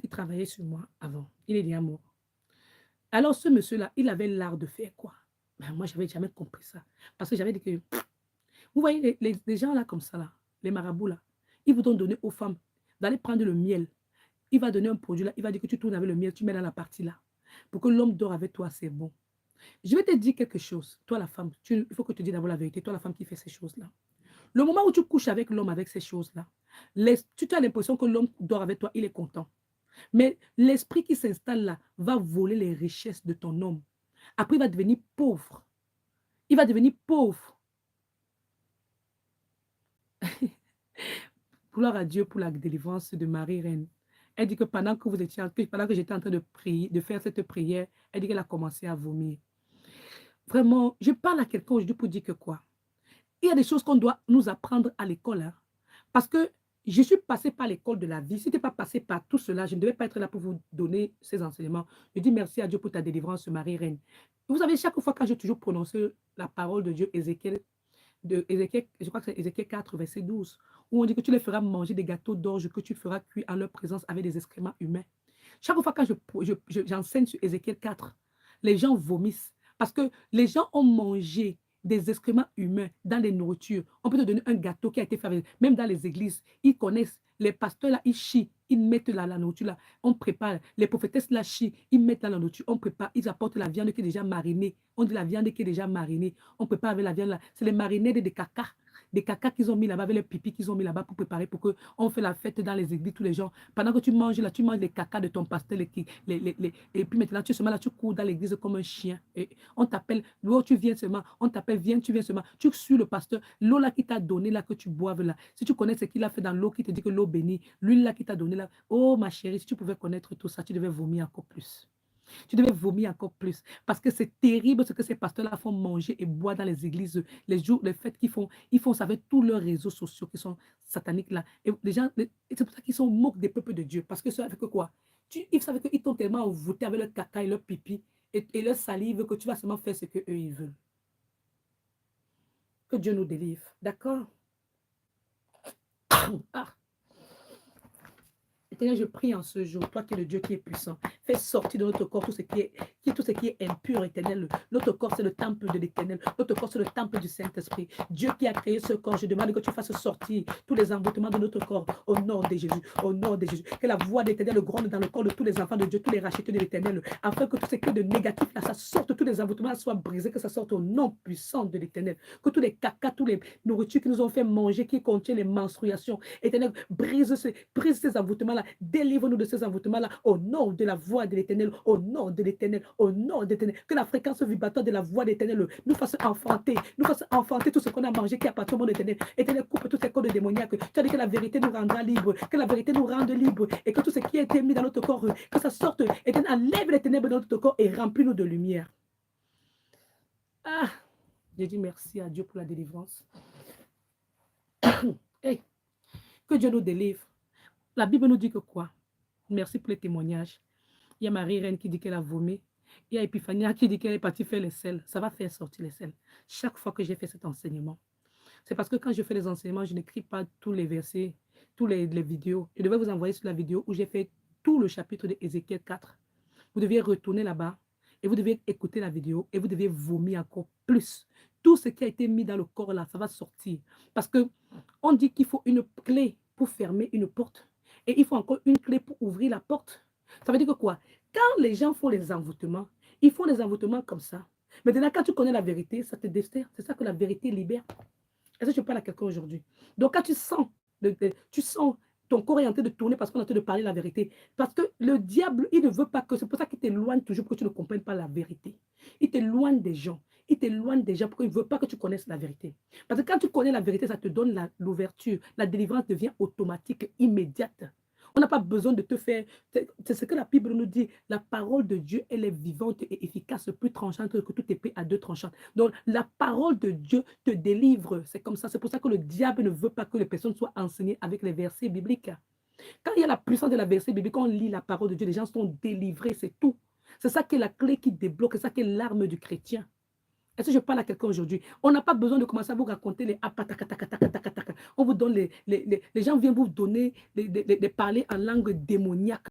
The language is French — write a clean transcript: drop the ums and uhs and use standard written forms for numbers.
il travaillait sur moi avant. Il est déjà mort. Alors ce monsieur-là, il avait l'art de faire quoi? Ben, moi, j'avais jamais compris ça. Parce que j'avais dit que, vous voyez, les gens là comme ça, là, les marabouts là, ils vous donnent donner aux femmes d'aller prendre le miel. Il va donner un produit là, il va dire que tu tournes avec le miel, tu mets dans la partie là. Pour que l'homme dort avec toi, c'est bon. Je vais te dire quelque chose. Toi, la femme, il faut que tu te dises d'abord la vérité. Toi, la femme qui fait ces choses-là. Le moment où tu couches avec l'homme avec ces choses-là, tu as l'impression que l'homme dort avec toi, il est content. Mais l'esprit qui s'installe là va voler les richesses de ton homme. Après, il va devenir pauvre. Il va devenir pauvre. Gloire à Dieu pour la délivrance de Marie-Reine. Elle dit que pendant que pendant que j'étais en train de prier, de faire cette prière, elle dit qu'elle a commencé à vomir. Vraiment, je parle à quelqu'un aujourd'hui pour dire que quoi? Il y a des choses qu'on doit nous apprendre à l'école. Hein. Parce que je suis passée par l'école de la vie. Si tu n'es pas passé par tout cela, je ne devais pas être là pour vous donner ces enseignements. Je dis merci à Dieu pour ta délivrance, Marie-Reine. Vous savez, chaque fois quand j'ai toujours prononcé la parole de Dieu, Ézéchiel, je crois que c'est Ézéchiel 4, verset 12, où on dit que tu les feras manger des gâteaux d'orge que tu feras cuire en leur présence avec des excréments humains. Chaque fois quand j'enseigne sur Ézéchiel 4, les gens vomissent parce que les gens ont mangé des excréments humains dans les nourritures. On peut te donner un gâteau qui a été fait, même dans les églises. Ils connaissent, les pasteurs là, ils chient, ils mettent la nourriture là, on prépare. Les prophétesses là chient, ils mettent dans la nourriture, on prépare, ils apportent la viande qui est déjà marinée. On dit la viande qui est déjà marinée. On prépare avec la viande là. C'est les marinés des caca. Des caca qu'ils ont mis là-bas, avec les pipis qu'ils ont mis là-bas pour préparer, pour qu'on fait la fête dans les églises, tous les gens. Pendant que tu manges là, tu manges les caca de ton pasteur, et puis maintenant, tu es seulement là, tu cours dans l'église comme un chien. Et on t'appelle, l'eau, tu viens seulement, on t'appelle, viens, tu viens seulement. Tu suis le pasteur, l'eau là qui t'a donné là, que tu boives là. Si tu connais ce qu'il a fait dans l'eau, qui te dit que l'eau bénit, l'huile là qui t'a donné là, oh ma chérie, si tu pouvais connaître tout ça, tu devais vomir encore plus. Tu devais vomir encore plus. Parce que c'est terrible ce que ces pasteurs-là font manger et boire dans les églises, les jours, les fêtes qu'ils font. Ils font ça avec tous leurs réseaux sociaux qui sont sataniques là. Et les gens, c'est pour ça qu'ils sont moquent des peuples de Dieu. Parce que ça avec quoi? Ils savent qu'ils t'ont tellement envoûté avec leur caca et leur pipi et leur salive que tu vas seulement faire ce qu'eux, ils veulent. Que Dieu nous délivre. D'accord? Ah. Seigneur, je prie en ce jour, toi qui es le Dieu qui est puissant, fais sortir de notre corps tout ce qui est impur, éternel. Notre corps, c'est le temple de l'éternel. Notre corps, c'est le temple du Saint-Esprit. Dieu qui a créé ce corps, je demande que tu fasses sortir tous les envoûtements de notre corps au nom de Jésus. Au nom de Jésus. Que la voix de l'éternel gronde dans le corps de tous les enfants de Dieu, tous les rachetés de l'éternel, afin que tout ce qui est de négatif, là, ça sorte, tous les envoûtements soient brisés, que ça sorte au nom puissant de l'éternel. Que tous les caca, tous les nourritures qui nous ont fait manger, qui contiennent les menstruations, éternel, brise ces envoûtements-là. Délivre-nous de ces envoûtements-là au nom de la voix de l'éternel, au nom de l'éternel, au nom de l'éternel. Que la fréquence vibratoire de la voix de l'éternel nous fasse enfanter tout ce qu'on a mangé qui appartient au monde éternel. Éternel, coupe tous ces codes démoniaques. Tu as dit que la vérité nous rendra libres, que la vérité nous rende libres et que tout ce qui a été mis dans notre corps, que ça sorte. Éternel, enlève les ténèbres dans notre corps et remplis-nous de lumière. Ah, j'ai dit merci à Dieu pour la délivrance. Hey, que Dieu nous délivre. La Bible nous dit que quoi? Merci pour les témoignages. Il y a Marie-Reine qui dit qu'elle a vomi. Il y a Epiphania qui dit qu'elle est partie faire les sels. Ça va faire sortir les sels. Chaque fois que j'ai fait cet enseignement. C'est parce que quand je fais les enseignements, je n'écris pas tous les versets, toutes les vidéos. Je devais vous envoyer sur la vidéo où j'ai fait tout le chapitre de Ézéchiel 4. Vous deviez retourner là-bas et vous devez écouter la vidéo et vous devez vomir encore plus. Tout ce qui a été mis dans le corps là, ça va sortir. Parce que on dit qu'il faut une clé pour fermer une porte et il faut encore une clé pour ouvrir la porte. Ça veut dire que quoi? Quand les gens font les envoûtements, ils font les envoûtements comme ça. Maintenant, quand tu connais la vérité, ça te dessert. C'est ça que la vérité libère. Est-ce que je parle à quelqu'un aujourd'hui? Donc, quand tu sens ton corps est en train de tourner parce qu'on est en train de parler la vérité. Parce que le diable, il ne veut pas que... C'est pour ça qu'il t'éloigne toujours pour que tu ne comprennes pas la vérité. Il t'éloigne des gens. Il t'éloigne des gens parce qu'il ne veut pas que tu connaisses la vérité. Parce que quand tu connais la vérité, ça te donne l'ouverture. La délivrance devient automatique, immédiate. On n'a pas besoin de te faire... C'est ce que la Bible nous dit. La parole de Dieu, elle est vivante et efficace, plus tranchante que toute épée à deux tranchants. Donc, la parole de Dieu te délivre. C'est comme ça. C'est pour ça que le diable ne veut pas que les personnes soient enseignées avec les versets bibliques. Quand il y a la puissance de la verset biblique, quand on lit la parole de Dieu, les gens sont délivrés, c'est tout. C'est ça qui est la clé qui débloque, c'est ça qui est l'arme du chrétien. Est-ce que je parle à quelqu'un aujourd'hui? On n'a pas besoin de commencer à vous raconter les apatakatakatakatakataka. On vous donne les gens viennent vous donner, les parler en langue démoniaque.